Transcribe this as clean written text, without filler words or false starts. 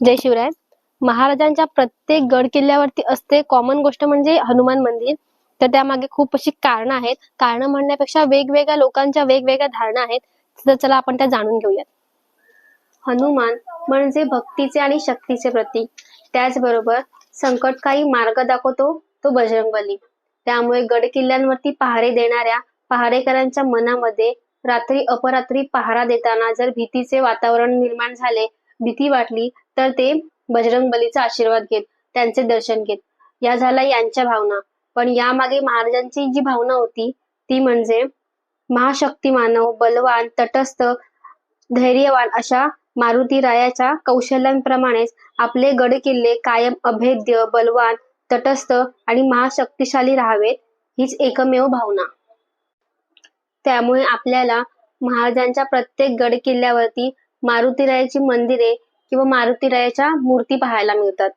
जय शिवराय. महाराजांच्या प्रत्येक गड किल्ल्यावरती असते कॉमन गोष्ट म्हणजे हनुमान मंदिर. तर त्यामागे खूप अशी कारणं आहेत. कारणं म्हणण्यापेक्षा वेगवेगळ्या लोकांच्या वेगवेगळ्या धारणा आहेत. तर चला आपण त्या जाणून घेऊयात. हनुमान म्हणजे भक्तीचे आणि शक्तीचे प्रतीक. त्याचबरोबर संकटकाळी मार्ग दाखवतो तो बजरंगबली. त्यामुळे गड किल्ल्यांवरती पहारे देणाऱ्या पहारेकरांच्या मनामध्ये रात्री अपरात्री पहारा देताना जर भीतीचे वातावरण निर्माण झाले, भीती वाटली, तर ते बजरंगबलीचा आशीर्वाद घेत, त्यांचे दर्शन घेत. या झाल्या यांच्या भावना. पण यामागे महाराजांची जी भावना होती ती म्हणजे महाशक्तिमानव, बलवान, तटस्थ, धैर्यवान अशा मारुतीरायाच्या कौशल्यांप्रमाणेच आपले गडकिल्ले कायम अभेद्य, बलवान, तटस्थ आणि महाशक्तिशाली राहावेत, हीच एकमेव भावना. त्यामुळे आपल्याला महाराजांच्या प्रत्येक गडकिल्ल्यावरती मारुतीरायाची मंदिरे किंवा मारुतीरायाच्या मूर्ती पाहायला मिळतात.